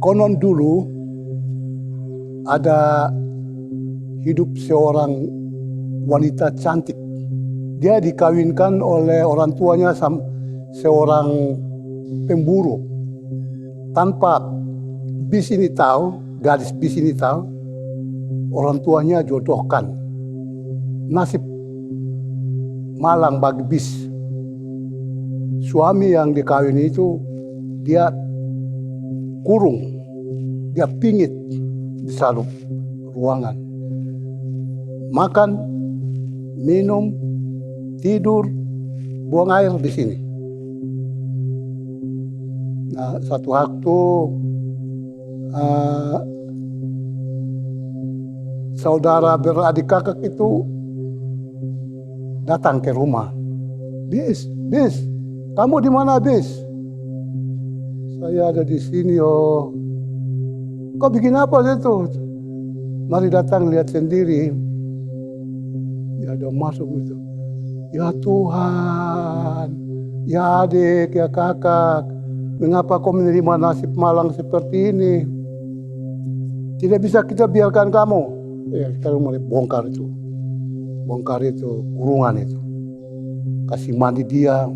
Konon dulu ada hidup seorang wanita cantik. Dia dikawinkan oleh orang tuanya seorang pemburu. Tanpa bis ini tahu, gadis bis ini tahu, orang tuanya jodohkan. Nasib malang bagi bis. Suami yang dikawin itu dia kurung, dia pingit di satu ruangan. Makan, minum, tidur, buang air di sini. Nah, satu waktu saudara beradik kakak itu datang ke rumah. Bis, kamu di mana bis? Saya ada di sini, oh. Kau bikin apa itu? Mari datang lihat sendiri. Ya ada masuk gitu. Ya Tuhan, ya adik, ya kakak, mengapa kau menerima nasib malang seperti ini? Tidak bisa kita biarkan kamu. Ya, kita mulai bongkar itu kurungan itu. Kasih mandi dia,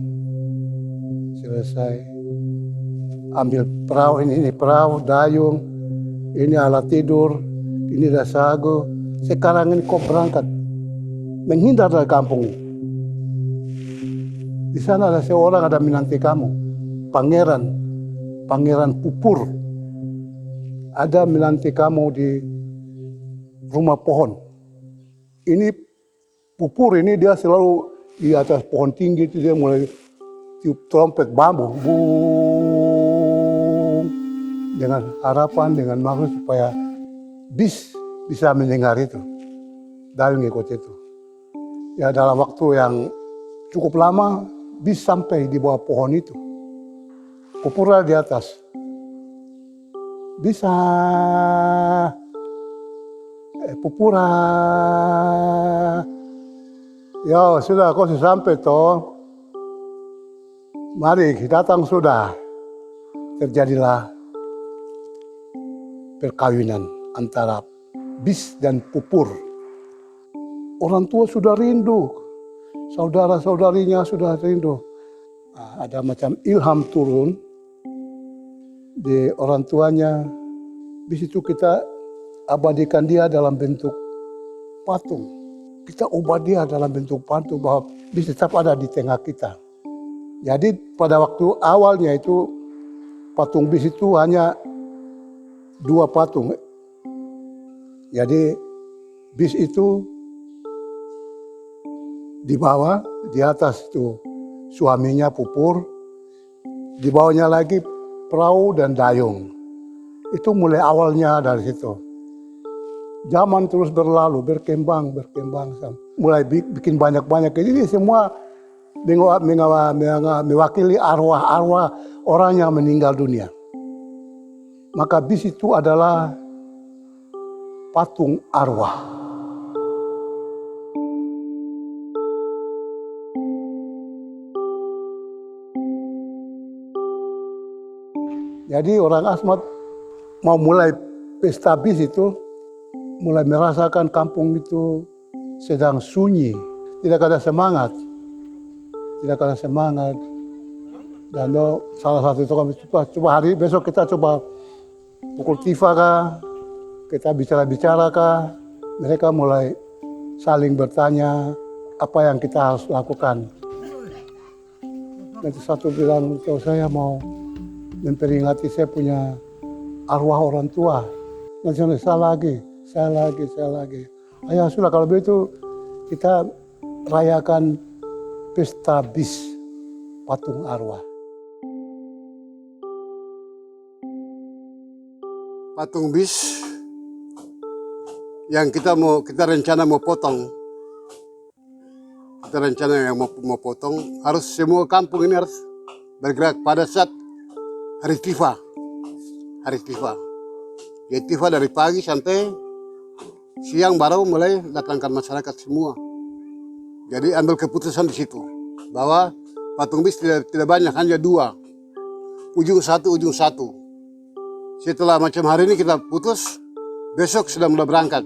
selesai. Ambil perahu, ini perahu, dayung, ini alat tidur, ini dasago. Sekarang ini kau berangkat menghindar dari kampung. Di sana ada seorang ada menanti kamu, pangeran Pupur. Ada menanti kamu di rumah pohon. Ini Pupur ini dia selalu di atas pohon tinggi itu, dia mulai tiup trompet bambu. Dengan harapan, dengan maksud supaya bis bisa mendengar itu. Dayung ikut itu. Ya dalam waktu yang cukup lama, bis sampai di bawah pohon itu. Pupura di atas. Bisa. Pupura. Ya sudah, kau sudah sampai toh. Mari datang sudah. Terjadilah perkawinan antara bis dan Pupur. Orang tua sudah rindu, saudara-saudarinya sudah rindu. Ada macam ilham turun di orang tuanya. Bis itu kita abadikan dia dalam bentuk patung. Kita ubah dia dalam bentuk patung bahwa bis tetap ada di tengah kita. Jadi pada waktu awalnya itu patung bis itu hanya 2 patung. Jadi bis itu di bawah, di atas itu suaminya Pupur, di bawahnya lagi perahu dan dayung. Itu mulai awalnya dari situ. Zaman terus berlalu, berkembang, mulai bikin banyak-banyak. Jadi semua mewakili arwah-arwah orang yang meninggal dunia. Maka bis itu adalah patung arwah. Jadi orang Asmat mau mulai pesta bis itu, mulai merasakan kampung itu sedang sunyi, tidak ada semangat. Dan salah satu itu kami coba hari besok kita coba pukul tifa kah, kita bicara kah, mereka mulai saling bertanya apa yang kita harus lakukan. Nanti satu bilang, saya mau memperingati saya punya arwah orang tua. Nanti saya lagi. Ayo sudah kalau begitu kita rayakan pesta bis patung arwah. Patung bis yang kita rencana mau potong. Kita rencana yang mau potong, harus semua kampung ini harus bergerak pada saat hari tifa. Jadi tifa dari pagi sampai siang baru mulai datangkan masyarakat semua. Jadi ambil keputusan di situ bahwa patung bis tidak banyak, hanya 2, ujung satu. Setelah macam hari ini kita putus, besok sudah mulai berangkat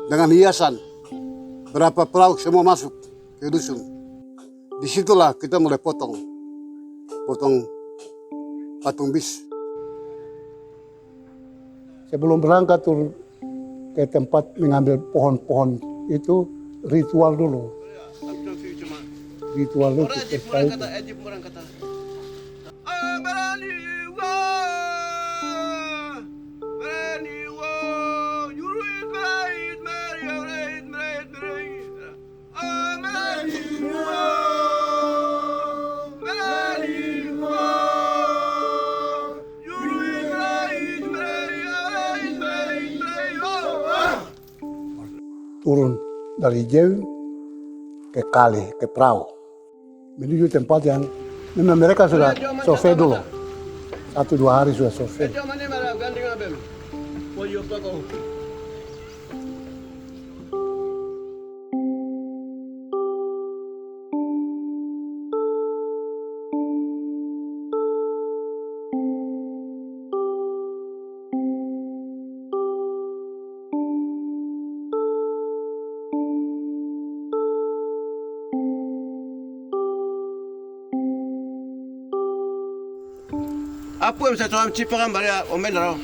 dengan hiasan. Berapa perahu semua masuk ke dusun. Disitulah kita mulai potong patung bis. Sebelum berangkat turun ke tempat mengambil pohon-pohon itu ritual dulu. Ritual dulu pesta itu. Turun dari jauh ke kali, ke perahu. Menuju tempat yang memang mereka sudah survei dulu. 1-2 hari sudah survei. Apa yang saya tuan cipakan pada omen dah.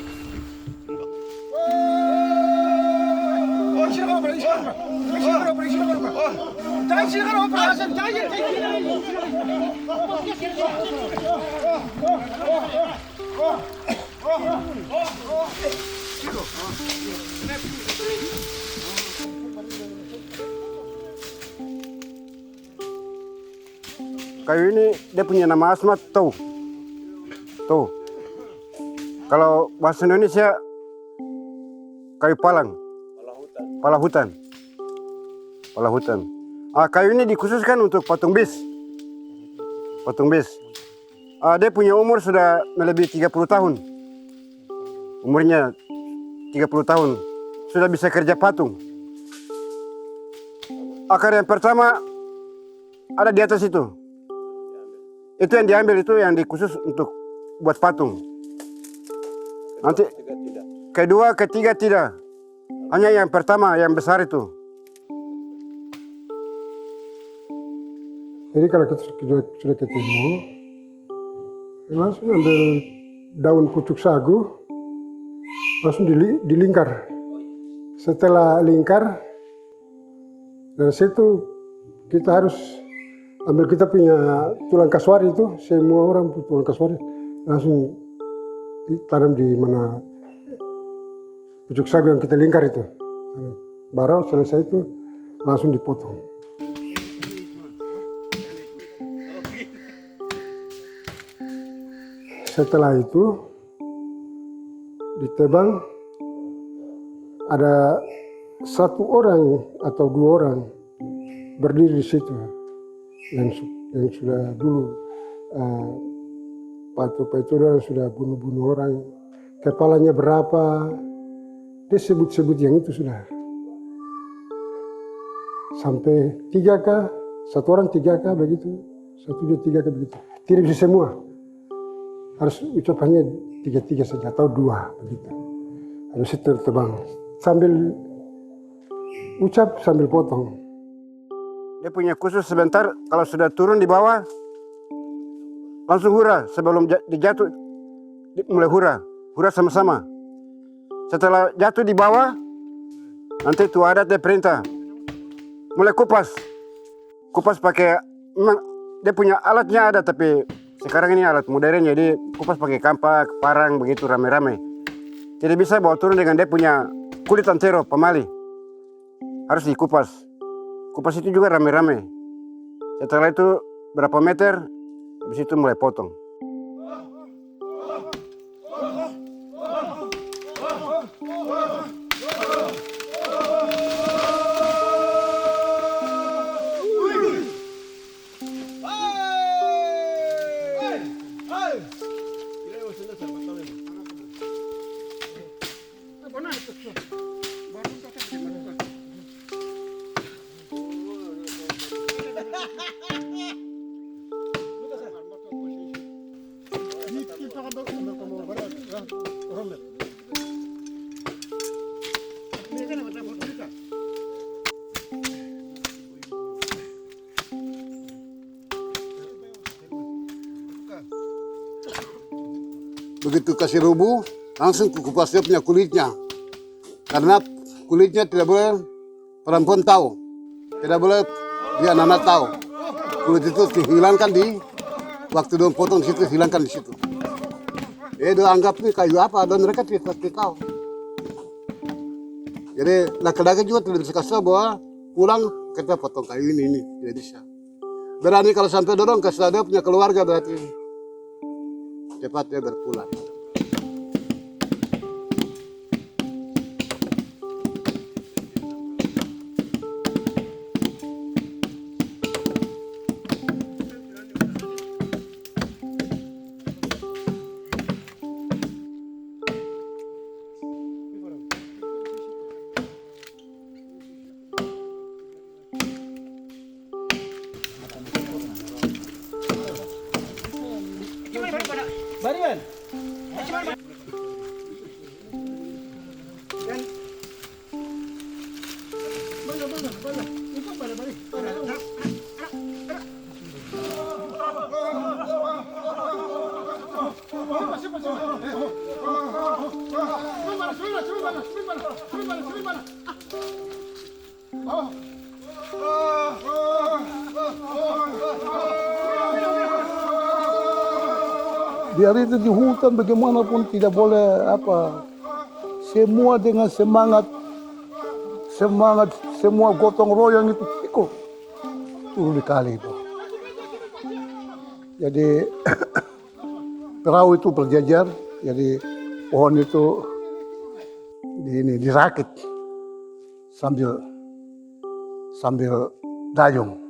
Kayu ini dia punya nama asmat tuh. Tuh. Kalau bahasa Indonesia kayu palang. Pala hutan. Pala hutan. Kayu ini dikhususkan untuk patung bis. Patung bis. Dia punya umur sudah melebihi 30 tahun. Umurnya 30 tahun. Sudah bisa kerja patung. Akar yang pertama ada di atas itu. Itu yang diambil, itu yang dikhusus untuk buat patung. Nanti kedua, ketiga tidak. Hanya yang pertama, yang besar itu. Jadi kalau kita sudah ketemu, langsung ambil daun pucuk sagu, langsung dilingkar. Setelah lingkar, dari situ kita harus ambil, kita punya tulang kaswari itu, semua orang punya tulang kaswari, langsung ditanam di mana pucuk sagu yang kita lingkar itu. Baru selesai itu langsung dipotong. Setelah itu ditebang, ada 1 orang atau 2 orang berdiri di situ yang sudah dulu Pak itu sudah bunuh orang, kepalanya berapa, dia sebut yang itu sudah sampai 3K, 1 orang 3K begitu, 1, 2, 3K begitu. Tidak bisa semua, harus ucapannya 3 saja atau 2 begitu. Habis itu tebang sambil ucap sambil potong. Dia punya khusus sebentar, kalau sudah turun di bawah langsung hura. Sebelum dijatuh mulai hura sama-sama. Setelah jatuh di bawah, nanti itu adat dia perintah mulai kupas pakai, memang dia punya alatnya ada, tapi sekarang ini alat modern, jadi kupas pakai kampak, parang begitu rame-rame. Tidak bisa bawa turun dengan dia punya kulit antero pemali, harus dikupas. Kupas itu juga rame-rame. Setelah itu berapa meter, habis itu mulai potong. Begitu kasih rubuh, langsung kupas dia punya kulitnya. Karena kulitnya tidak boleh perempuan tahu. Tidak boleh dia anak tahu. Kulit itu dihilangkan di waktu dia potong di situ, hilangkan di situ. Dia anggap ini kayu apa dan mereka tidak tahu. Jadi laki-laki juga tidak bisa kasih tahu bahwa pulang kita potong kayu ini tidak bisa. Berani kalau sampai dorong kasih tahu dia punya keluarga berarti cepat dia berpulang. Biar itu di hutan bagaimanapun tidak boleh apa. Semua dengan semangat, semua gotong royong itu ikut turun di kali itu. Jadi perahu itu berjajar, jadi pohon itu dirakit sambil dayung.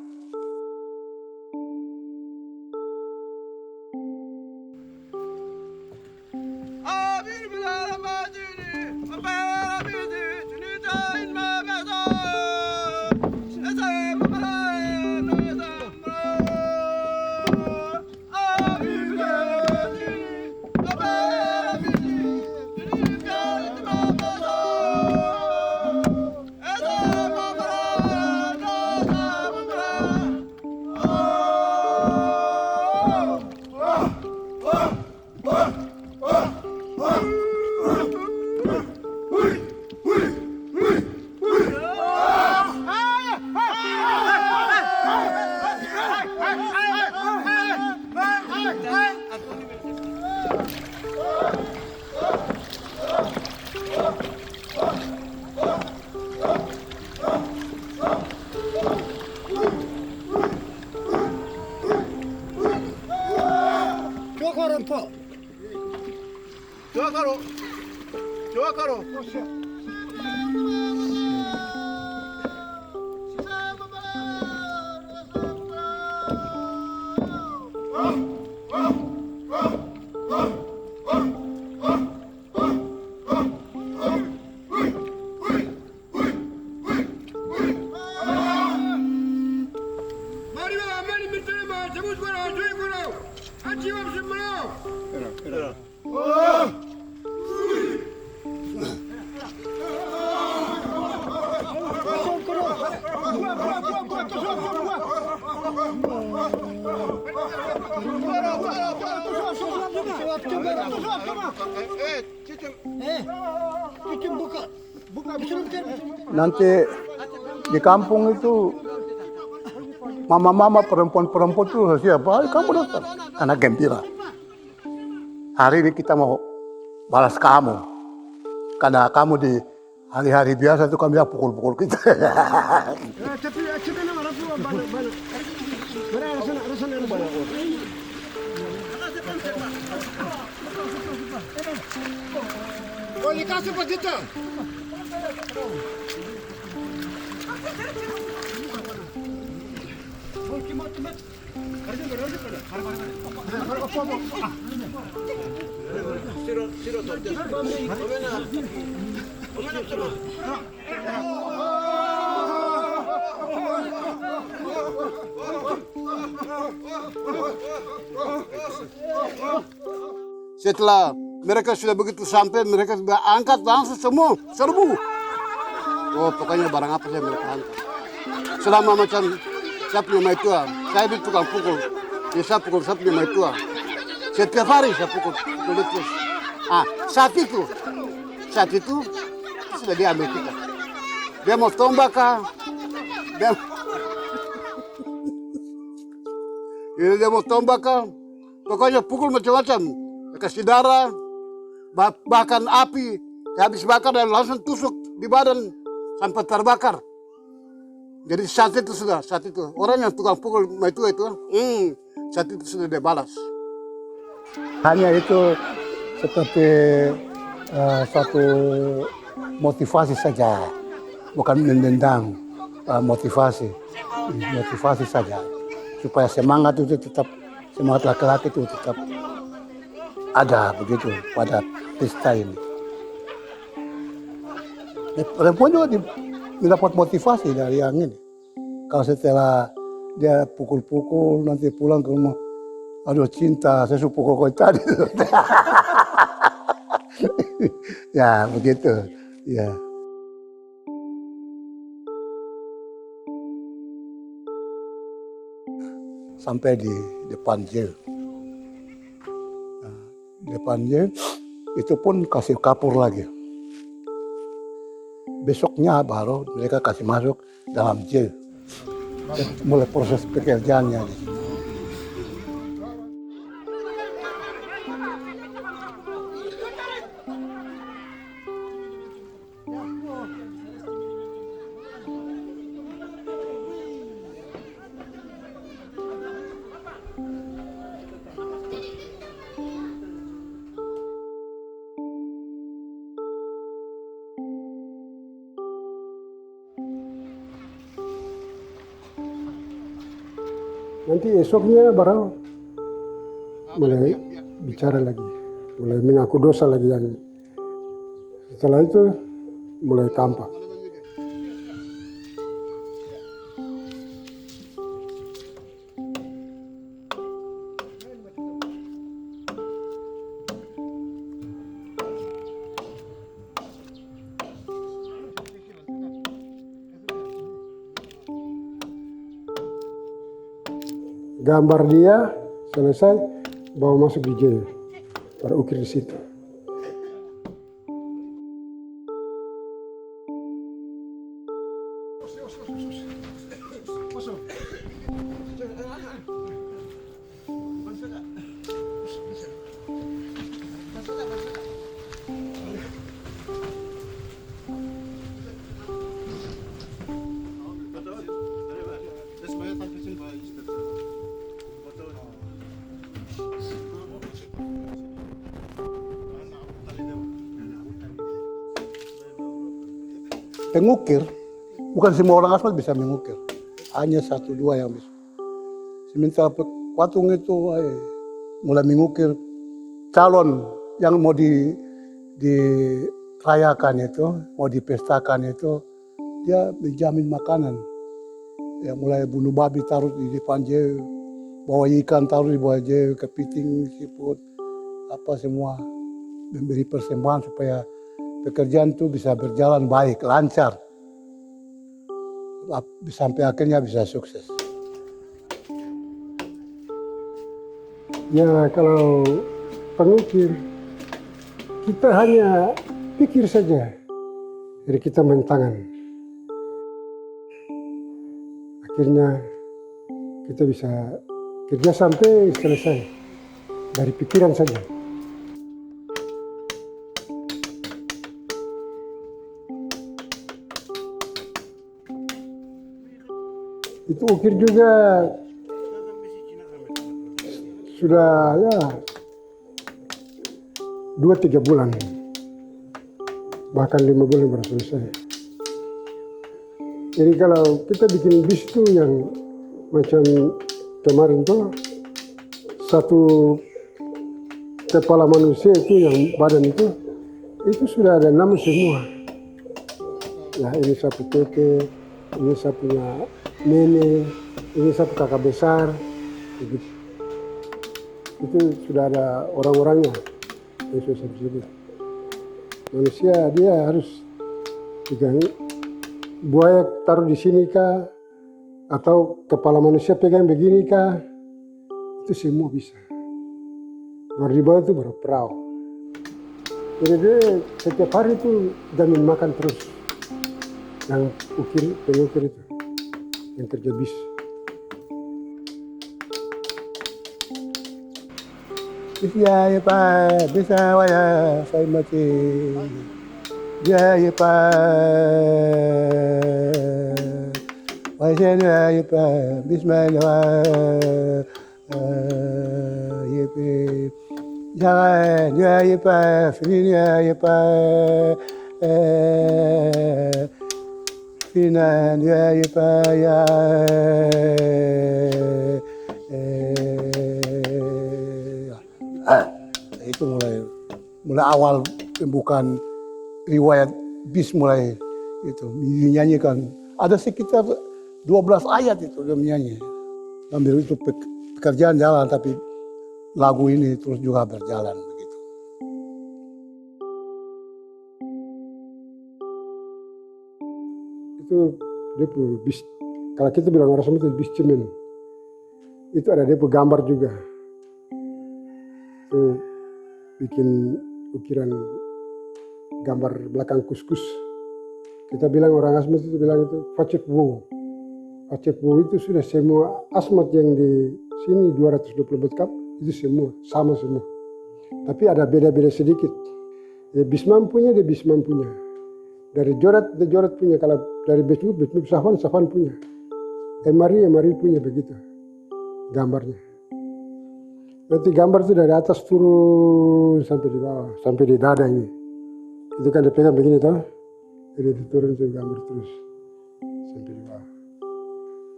Coba karo. Nanti di kampung itu mama-mama perempuan-perempuan itu siapa? Ayo kamu datang. Karena gembira. Hari ini kita mau balas kamu. Karena kamu di hari-hari biasa itu kami pukul-pukul kita. Oh, dikasih Pak Jita. Setelah mereka sudah begitu sampai, mereka sudah angkat langsung semua serbu. Oh, pokoknya barang apa saja mereka angkat. Selama macam saya punya mai tua, saya di tukang pukul. Ya, saya punya mai tua. Setiap hari saya pukul terus. Saat itu sudah diambil kita. Dia mau tombak kah? Dia mau tombak kah? Pokoknya pukul macam-macam. Kasih darah, bahkan api. Habis bakar dan langsung tusuk di badan sampai terbakar. Jadi saat itu orang yang tukang pukul itu saat itu sudah dia balas. Hanya itu seperti satu motivasi saja, bukan mendendang, motivasi saja supaya semangat itu tetap, semangat laki-laki itu tetap ada begitu pada pesta ini. Perempuan juga mendapat motivasi dari yang ini. Kalau setelah dia pukul-pukul nanti pulang ke rumah, aduh cinta, saya suka pukul kau tadi. Ya begitu, ya. Sampai di depan jail. Nah, di depan jail itu pun kasih kapur lagi. Besoknya baru mereka kasih masuk dalam jail. Dan mulai proses pekerjaannya di situ. Nanti esoknya baru mulai bicara lagi, mulai mengaku dosa lagi yang setelah itu mulai tampak. Gambar dia selesai, bawa masuk di jail, pada ukir di situ. Pengukir, bukan semua orang asmat bisa mengukir, hanya 1-2 yang bisa. Sementara patung itu mulai mengukir calon yang mau dirayakan itu, mau dipestakan itu, dia menjamin makanan. Ya, mulai bunuh babi taruh di depan jail, bawa ikan taruh di bawah jail, kepiting, siput, apa semua, memberi persembahan supaya pekerjaan itu bisa berjalan baik, lancar. Sampai akhirnya bisa sukses. Ya kalau pengukir, kita hanya pikir saja, jadi kita main tangan. Akhirnya kita bisa kerja sampai selesai dari pikiran saja. Itu ukir juga sudah ya 2-3 bulan, bahkan 5 bulan baru selesai. Jadi kalau kita bikin bis itu yang macam kemarin tuh, satu kepala manusia itu yang badan itu sudah ada nama semua. Ya ini satu tete, ini saya punya nenek, ini saya kakak besar, begitu. Itu sudah ada orang-orangnya yang sudah saya sebut. Manusia dia harus pegang buaya taruh di sini kah, atau kepala manusia pegang begini kah, itu semua bisa. Baru di bawah itu baru perahu. Jadi dia setiap hari itu jamin makan terus. Yang pengukir itu, yang kerja bis. Ya ya pa bisa waya saya mati. Ya ya pa waya ya pa bismillah ya pa jangan ya pa fini ya pa fina ya pa ya itu mulai awal pembukaan riwayat bis mulai itu dinyanyikan. Ada sekitar 12 ayat itu dia menyanyi. Sambil itu pekerjaan jalan tapi lagu ini terus juga berjalan begitu. Itu dia bis. Kalau kita bilang orang Sunda itu bis cemen. Itu ada dia gambar juga. Itu bikin ukiran gambar belakang kuskus. Kita bilang orang Asmat itu bilang itu Facet Wo. Facet Wo itu sudah semua Asmat yang di sini 224 kap itu semua sama semua. Tapi ada beda-beda sedikit. Ya, Bismam punya, dia Bismam punya. Dari Jorat, dia Jorat punya. Kalau dari Besmut Safan punya. Emari punya begitu gambarnya. Nanti gambar itu dari atas turun sampai di bawah, sampai di dada ini. Itu kan dia pegang begini toh. Jadi diturun itu gambar terus sampai di bawah.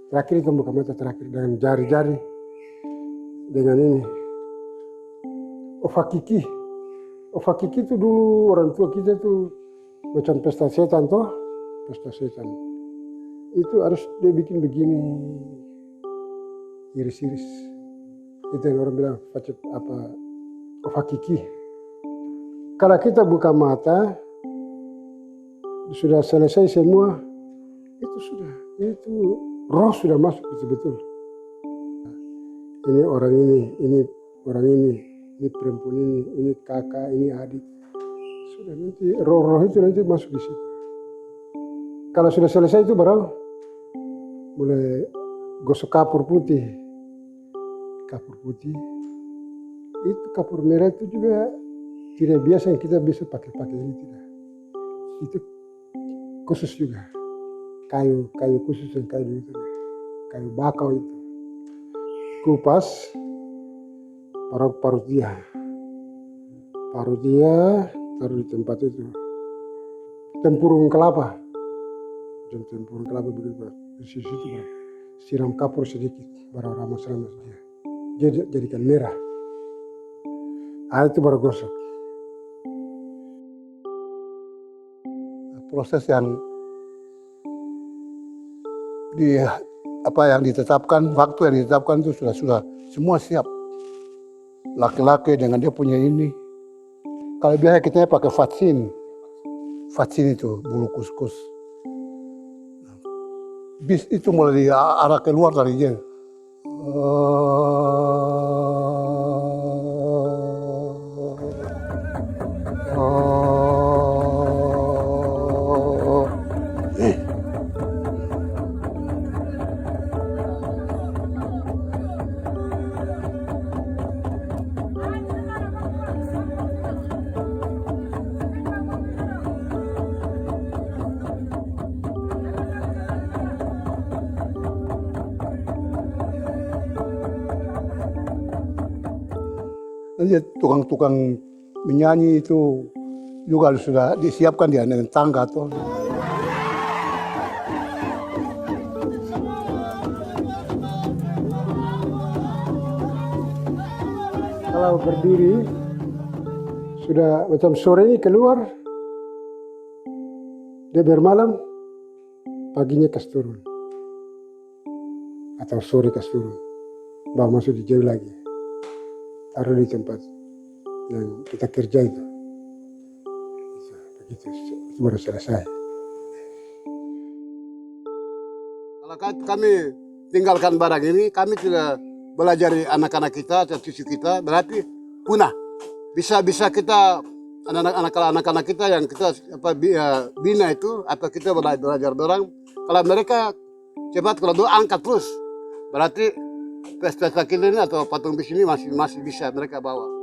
Terakhir itu buka mata terakhir dengan jari-jari. Dengan ini. Ofakiki. Ofakiki itu dulu orang tua kita tuh macam pesta setan toh. Pesta setan. Itu harus dia bikin begini. Iris-iris. Itu yang orang bilang ofakiki. Kalau kita buka mata, sudah selesai semua, itu roh sudah masuk betul-betul. Ini orang ini orang ini perempuan ini kakak, ini adik. Sudah nanti roh itu nanti masuk di situ. Kalau sudah selesai itu baru mulai gosok kapur putih. Kapur putih, itu kapur merah itu juga tidak biasa yang kita bisa pakai ini tidak. Itu khusus juga, kayu khusus yang kayu itu, kayu bakau itu. Kupas, parut dia, taruh di tempat itu. Tempurung kelapa, tempurung kelapa begitu, di situ siram kapur sedikit, baru ramas-ramas dia. Jadikan merah. Itu baru gosok. Proses yang ditetapkan, waktu yang ditetapkan itu sudah semua siap. Laki-laki dengan dia punya ini. Kalau biasa kita pakai vaksin itu bulu kuskus. Bis itu mulai diarah keluar dari dia. Nanti tukang-tukang menyanyi itu juga sudah disiapkan dia dengan tangga tuh. Kalau berdiri sudah macam sore ini keluar, dia bermalam, paginya kas turun atau sore kas turun, bawa masuk di jauh lagi. Taruh di tempat yang kita kerja itu. Begitu, itu baru selesai. Kalau kami tinggalkan barang ini, kami tidak belajar anak-anak kita atau cucu kita, berarti punah. Bisa kita anak-anak kita yang kita bina itu atau kita belajar dorang, kalau mereka cepat kalau doa angkat terus, berarti pesta kini atau patung bis ini masih bisa mereka bawa.